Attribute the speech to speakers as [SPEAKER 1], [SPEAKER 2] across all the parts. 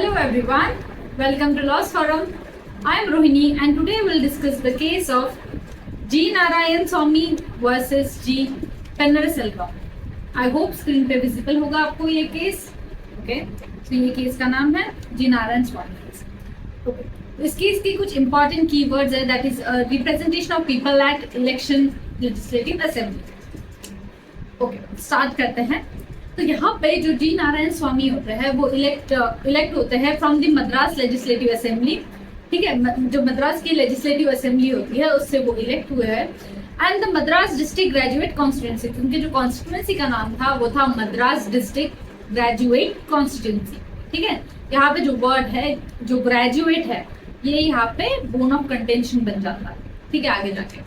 [SPEAKER 1] Hello everyone, welcome to Laws Forum. I am Rohini and today we will discuss the case of G. Narayan Swamy versus G. Pennaselvam. I hope screen पे visible होगा आपको ये case. Okay, तो ये case का नाम है G. Narayan Swamy. Okay. इस केस की कुछ important keywords है, that is representation of people at election legislative assembly. Okay, start करते हैं. तो यहाँ पे जो जी नारायण स्वामी होते हैं वो इलेक्ट होते हैं from the Madras legislative assembly. ठीक है, जो मद्रास की लेजिस्लेटिव असेंबली होती है उससे वो इलेक्ट हुए हैं. And the Madras district graduate constituency, उनके जो कॉन्स्टिट्यूंसी का नाम था वो था मद्रास डिस्ट्रिक्ट ग्रेजुएट कॉन्स्टिट्यूंसी. ठीक है, यहाँ पे जो वर्ड है जो ग्रेजुएट है ये यहाँ पे बोन ऑफ कंटेंशन बन जाता है. ठीक है, आगे जाके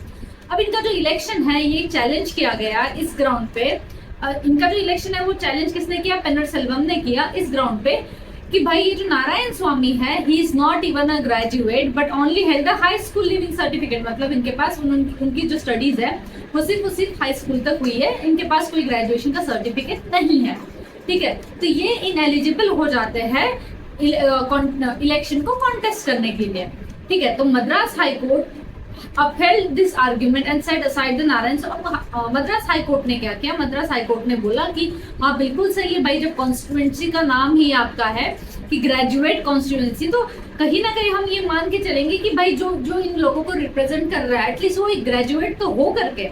[SPEAKER 1] अब इनका जो इलेक्शन है ये चैलेंज किया गया इस ग्राउंड पे. इनका जो इलेक्शन है वो चैलेंज किसने किया? पेन्नरसेल्वम ने किया इस ग्राउंड पे कि भाई ये जो नारायण स्वामी है he is not even a graduate but only held a high school leaving certificate. मतलब इनके पास उनकी जो स्टडीज है वो सिर्फ हाई स्कूल तक हुई है, इनके पास कोई ग्रेजुएशन का सर्टिफिकेट नहीं है. ठीक है, तो ये इनएलिजिबल हो जाते हैं इलेक्शन को कॉन्टेस्ट करने के लिए. ठीक है, तो Madras high court upheld this argument and set aside the Narayan. Madras high court ने क्या किया? मद्रास हाई कोर्ट ने बोला कि हाँ बिल्कुल सही है भाई, जब कॉन्स्टिट्यूएंसी का नाम ही आपका है कि ग्रेजुएट कॉन्स्टिट्यूएंसी, तो कहीं ना कहीं हम ये मान के चलेंगे कि भाई जो इन लोगों को रिप्रेजेंट कर रहा है एटलीस्ट वो एक ग्रेजुएट तो हो करके.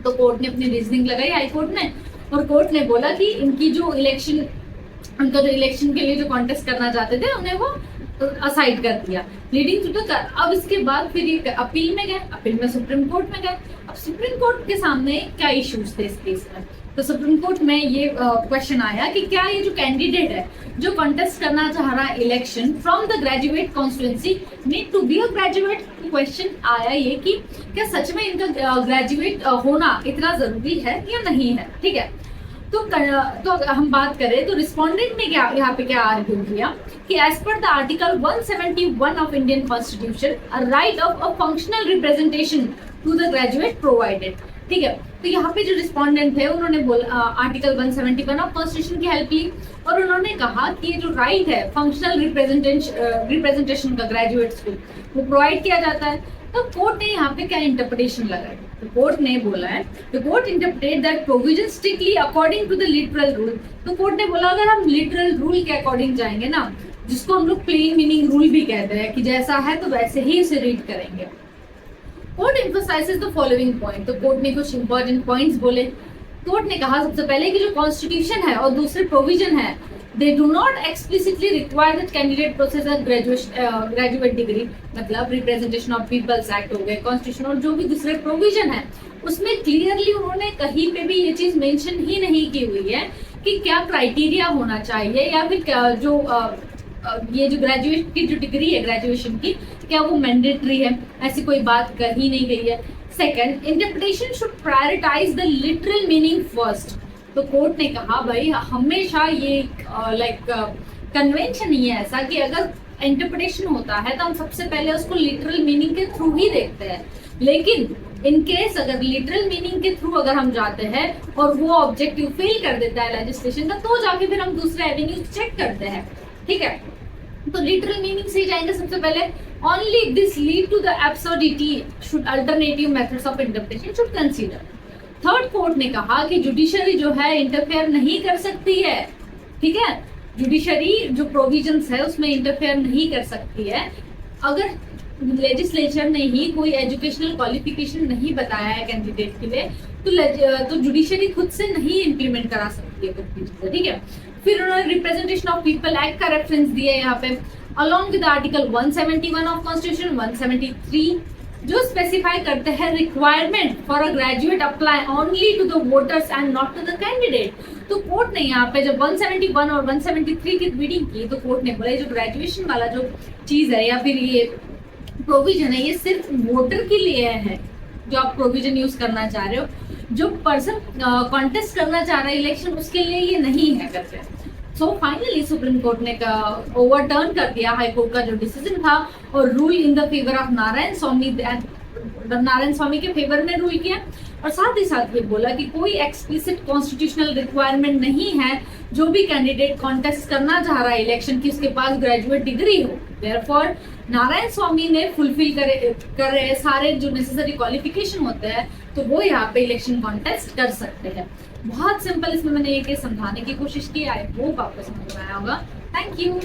[SPEAKER 1] तो कोर्ट ने अपनी रीजनिंग लगाई हाई कोर्ट ने, और कोर्ट ने बोला कि उनका जो इलेक्शन के लिए जो कॉन्टेस्ट करना चाहते थे उन्हें वो असाइड कर दिया, लीडिंग टू द. अब इसके बाद फिर ये अपील में गए, अपील में सुप्रीम कोर्ट में गए. अब सुप्रीम कोर्ट के सामने क्या इश्यूज थे इस केस में? तो सुप्रीम कोर्ट में ये क्वेश्चन आया कि क्या ये जो कैंडिडेट है जो कॉन्टेस्ट करना चाह रहा है election from the graduate constituency need to be a graduate. क्वेश्चन आया ये कि क्या सच में इनका ग्रेजुएट होना इतना जरूरी है या नहीं है. ठीक है, तो अगर हम बात करें तो रिस्पोंडेंट ने क्या यहाँ पे क्या आर्ग्यू किया कि as per the article 171 of Indian constitution a right of a functional representation to the graduate provided. ठीक है, तो यहाँ पे जो रिस्पोंडेंट थे उन्होंने बोला आर्टिकल 171 ऑफ कॉन्स्टिट्यूशन की हेल्प ली और उन्होंने कहा कि ये जो राइट है फंक्शनल रिप्रेजेंटेशन का ग्रेजुएट्स को वो प्रोवाइड किया जाता है. तो कोर्ट ने यहाँ पे क्या इंटरप्रिटेशन लगाई? तो कोर्ट ने बोला है the court interpret that provision strictly according to the literal rule. तो कोर्ट ने बोला अगर हम लिटरल रूल के अकॉर्डिंग जाएंगे ना, जिसको हम लोग प्लेन मीनिंग रूल भी कहते हैं कि जैसा है तो वैसे ही उसे रीड करेंगे. Court emphasises the following point. तो कोर्ट ने कुछ इंपॉर्टेंट पॉइंट्स बोले. कोर्ट ने कहा सबसे पहले कि जो कॉन्स्टिट्यूशन है और दूसरे प्रोविजन है they do not explicitly require that candidate possess a graduate degree. मतलब रिप्रेजेंटेशन ऑफ पीपल्स एक्ट हो गए, कॉन्स्टिट्यूशन और जो भी दूसरे प्रोविजन है उसमें क्लियरली उन्होंने कहीं पे भी ये चीज मेंशन ही नहीं की हुई है कि क्या क्राइटेरिया होना चाहिए या फिर क्या जो ये जो ग्रेजुएट की जो डिग्री है ग्रेजुएशन की क्या वो मैंडेटरी है, ऐसी कोई बात कही नहीं गई है. Second, interpretation should prioritize the literal meaning first. तो कोर्ट ने कहा भाई हमेशा ये कन्वेंशन ही है ऐसा कि अगर इंटरप्रिटेशन होता है तो हम सबसे पहले उसको लिटरल मीनिंग के थ्रू ही देखते हैं. लेकिन इन केस अगर लिटरल मीनिंग के थ्रू अगर हम जाते हैं और वो ऑब्जेक्टिव फेल कर देता है लेजिस्लेशन का, तो जाके फिर हम दूसरे एवेन्यू चेक करते हैं. ठीक है, तो लिटरल मीनिंग से ही जाएंगे सबसे पहले. Only this lead to the absurdity should alternative methods of interpretation should consider. Third, court ने कहा कि जुडिशरी जो है इंटरफेयर नहीं कर सकती है. ठीक है, जुडिशरी जो प्रोविजंस है उसमें इंटरफेयर नहीं कर सकती है. अगर लेजिस्लेचर ने ही कोई एजुकेशनल क्वालिफिकेशन नहीं बताया है कैंडिडेट के लिए तो जुडिशरी खुद से नहीं इम्प्लीमेंट करा सकती है कुछ भी चीजें. ठीक है, फिर उन्होंने रिप्रेजेंटेशन ऑफ पीपल एक्ट का रेफरेंस दिया यहाँ पे along with article 171 of constitution 173 जो स्पेसिफाई करते हैं requirement for a graduate apply only to the voters and not to the candidate. तो कोर्ट ने यहाँ पे जब 171 और 173 की रीडिंग की तो कोर्ट ने बोला जो ग्रेजुएशन वाला जो चीज है या फिर ये प्रोविजन है ये सिर्फ वोटर के लिए है. जो आप प्रोविजन यूज करना चाह रहे हो, जो पर्सन कॉन्टेस्ट करना चाह रहा है इलेक्शन उसके लिए ये नहीं है करके. सो फाइनली सुप्रीम कोर्ट ने ओवरटर्न कर दिया हाई कोर्ट का जो डिसीजन था और rule in the favour of Narayan Swami के फेवर में रूल किया. और साथ ही साथ ये बोला कि कोई एक्सप्लिसिट कॉन्स्टिट्यूशनल रिक्वायरमेंट नहीं है जो भी कैंडिडेट कॉन्टेस्ट करना चाह रहा है इलेक्शन की उसके पास ग्रेजुएट डिग्री हो। देयरफॉर नारायण स्वामी ने फुलफिल कर रहे सारे जो नेसेसरी क्वालिफिकेशन होते हैं तो वो यहाँ पे इलेक्शन कॉन्टेस्ट कर सकते हैं। बहुत सिंपल इसमें मैंने ये समझाने की कोशिश की। आई होप आपको समझ में आया होगा। Thank you.